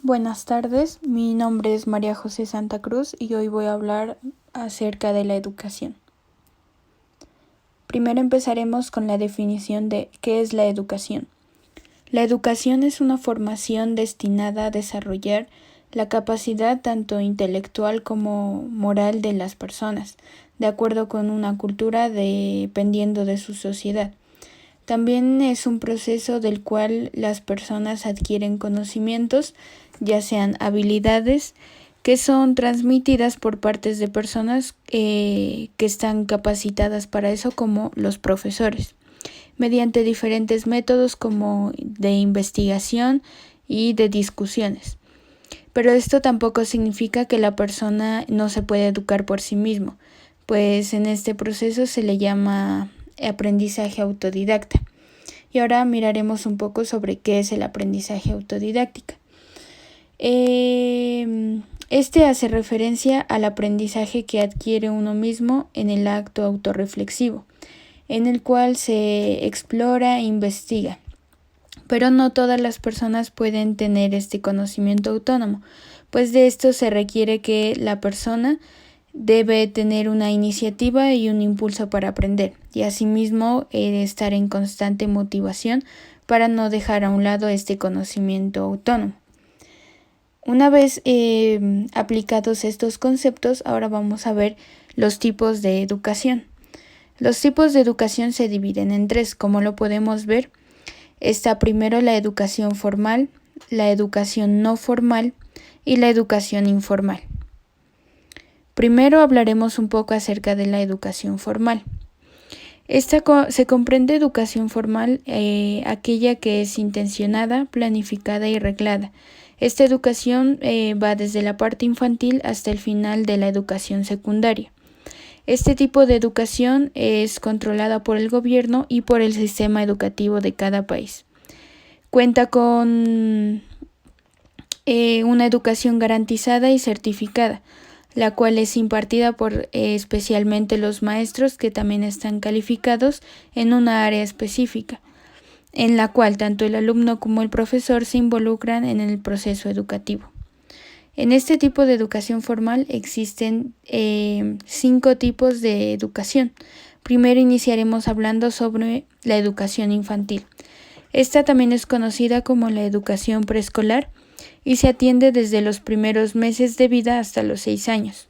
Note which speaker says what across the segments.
Speaker 1: Buenas tardes, mi nombre es María José Santa Cruz y hoy voy a hablar acerca de la educación. Primero empezaremos con la definición de qué es la educación. La educación es una formación destinada a desarrollar la capacidad tanto intelectual como moral de las personas, de acuerdo con una cultura dependiendo de su sociedad. También es un proceso del cual las personas adquieren conocimientos, ya sean habilidades, que son transmitidas por partes de personas que están capacitadas para eso, como los profesores, mediante diferentes métodos como de investigación y de discusiones. Pero esto tampoco significa que la persona no se puede educar por sí mismo, pues en este proceso se le llama aprendizaje autodidacta. Y ahora miraremos un poco sobre qué es el aprendizaje autodidáctico. Este hace referencia al aprendizaje que adquiere uno mismo en el acto autorreflexivo, en el cual se explora e investiga. Pero no todas las personas pueden tener este conocimiento autónomo, pues de esto se requiere que la persona debe tener una iniciativa y un impulso para aprender, y asimismo estar en constante motivación para no dejar a un lado este conocimiento autónomo. Una vez aplicados estos conceptos, ahora vamos a ver los tipos de educación. Los tipos de educación se dividen en tres, como lo podemos ver. Está primero la educación formal, la educación no formal y la educación informal. Primero hablaremos un poco acerca de la educación formal. Esta se comprende educación formal, aquella que es intencionada, planificada y reglada. Esta educación va desde la parte infantil hasta el final de la educación secundaria. Este tipo de educación es controlada por el gobierno y por el sistema educativo de cada país. Cuenta con una educación garantizada y certificada, la cual es impartida por especialmente los maestros que también están calificados en una área específica, en la cual tanto el alumno como el profesor se involucran en el proceso educativo. En este tipo de educación formal existen 5 tipos de educación. Primero iniciaremos hablando sobre la educación infantil. Esta también es conocida como la educación preescolar y se atiende desde los primeros meses de vida hasta los 6 años.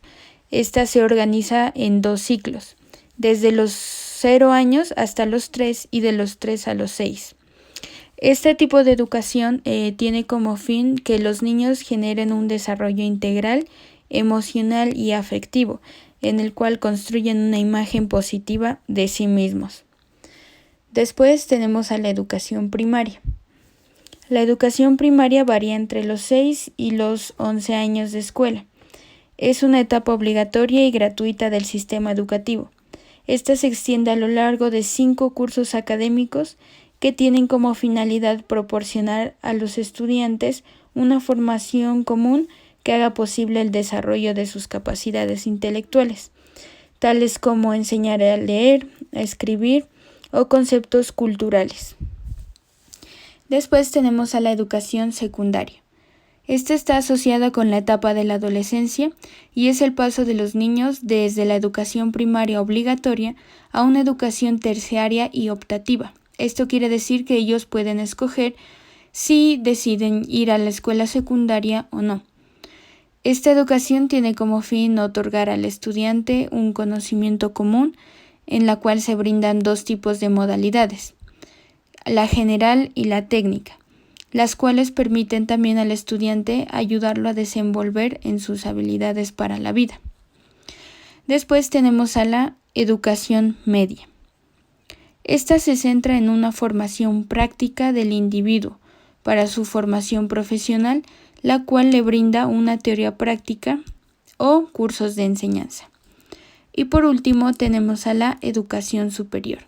Speaker 1: Esta se organiza en 2 ciclos, desde los 0 años hasta los 3 y de los 3 a los 6. Este tipo de educación tiene como fin que los niños generen un desarrollo integral, emocional y afectivo, en el cual construyen una imagen positiva de sí mismos. Después tenemos a la educación primaria. La educación primaria varía entre los 6 y los 11 años de escuela. Es una etapa obligatoria y gratuita del sistema educativo. Esta se extiende a lo largo de 5 cursos académicos que tienen como finalidad proporcionar a los estudiantes una formación común que haga posible el desarrollo de sus capacidades intelectuales, tales como enseñar a leer, a escribir o conceptos culturales. Después tenemos a la educación secundaria. Esta está asociada con la etapa de la adolescencia y es el paso de los niños desde la educación primaria obligatoria a una educación terciaria y optativa. Esto quiere decir que ellos pueden escoger si deciden ir a la escuela secundaria o no. Esta educación tiene como fin otorgar al estudiante un conocimiento común en la cual se brindan 2 tipos de modalidades, la general y la técnica, las cuales permiten también al estudiante ayudarlo a desenvolver en sus habilidades para la vida. Después tenemos a la educación media. Esta se centra en una formación práctica del individuo para su formación profesional, la cual le brinda una teoría práctica o cursos de enseñanza. Y por último tenemos a la educación superior.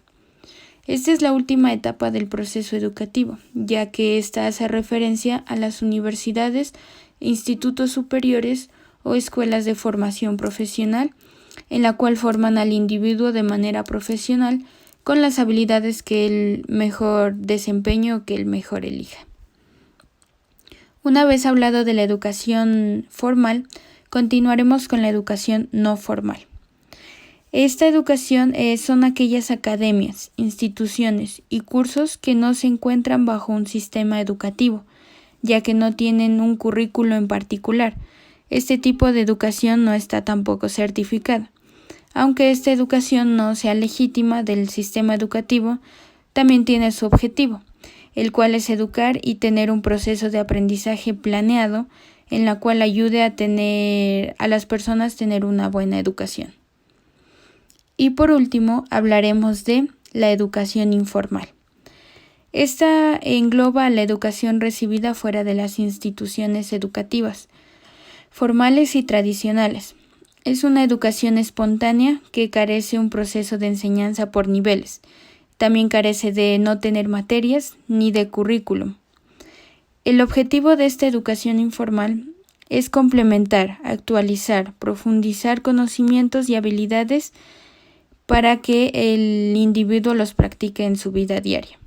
Speaker 1: Esta es la última etapa del proceso educativo, ya que esta hace referencia a las universidades, institutos superiores o escuelas de formación profesional, en la cual forman al individuo de manera profesional con las habilidades que el mejor desempeño o que el mejor elija. Una vez hablado de la educación formal, continuaremos con la educación no formal. Esta educación son aquellas academias, instituciones y cursos que no se encuentran bajo un sistema educativo, ya que no tienen un currículo en particular. Este tipo de educación no está tampoco certificada. Aunque esta educación no sea legítima del sistema educativo, también tiene su objetivo, el cual es educar y tener un proceso de aprendizaje planeado en la cual ayude a las personas tener una buena educación. Y por último, hablaremos de la educación informal. Esta engloba la educación recibida fuera de las instituciones educativas, formales y tradicionales. Es una educación espontánea que carece de un proceso de enseñanza por niveles. También carece de no tener materias ni de currículum. El objetivo de esta educación informal es complementar, actualizar, profundizar conocimientos y habilidades para que el individuo los practique en su vida diaria.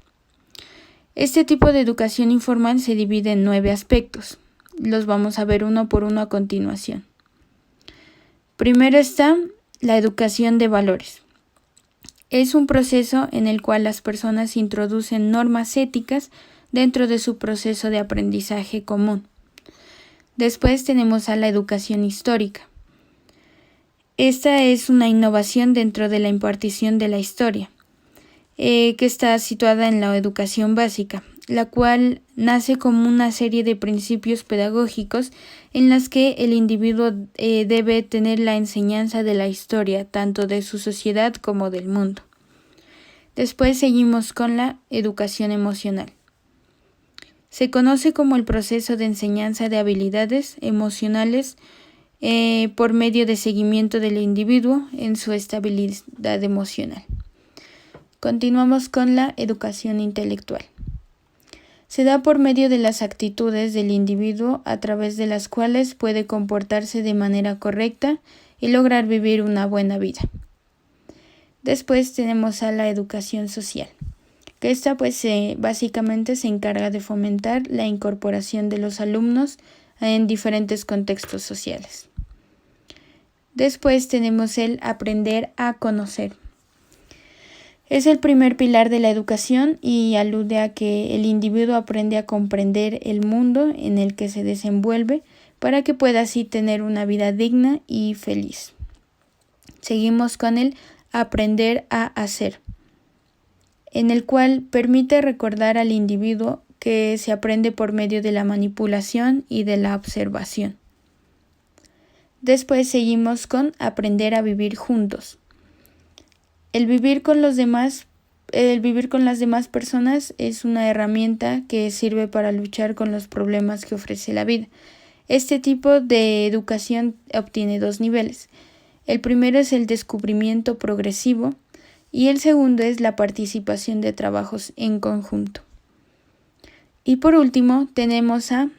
Speaker 1: Este tipo de educación informal se divide en 9 aspectos. Los vamos a ver uno por uno a continuación. Primero está la educación de valores. Es un proceso en el cual las personas introducen normas éticas dentro de su proceso de aprendizaje común. Después tenemos a la educación histórica. Esta es una innovación dentro de la impartición de la historia, que está situada en la educación básica, la cual nace como una serie de principios pedagógicos en las que el individuo debe tener la enseñanza de la historia, tanto de su sociedad como del mundo. Después seguimos con la educación emocional. Se conoce como el proceso de enseñanza de habilidades emocionales por medio de seguimiento del individuo en su estabilidad emocional. Continuamos con la educación intelectual. Se da por medio de las actitudes del individuo a través de las cuales puede comportarse de manera correcta y lograr vivir una buena vida. Después tenemos a la educación social, que esta básicamente se encarga de fomentar la incorporación de los alumnos en diferentes contextos sociales. Después tenemos el aprender a conocer. Es el primer pilar de la educación y alude a que el individuo aprende a comprender el mundo en el que se desenvuelve para que pueda así tener una vida digna y feliz. Seguimos con el aprender a hacer, en el cual permite recordar al individuo que se aprende por medio de la manipulación y de la observación. Después seguimos con aprender a vivir juntos. El vivir con las demás personas es una herramienta que sirve para luchar con los problemas que ofrece la vida. Este tipo de educación obtiene 2 niveles. El primero es el descubrimiento progresivo y el segundo es la participación de trabajos en conjunto. Y por último tenemos a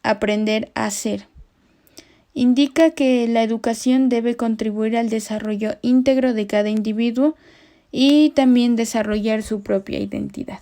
Speaker 1: aprender a ser. Indica que la educación debe contribuir al desarrollo íntegro de cada individuo y también desarrollar su propia identidad.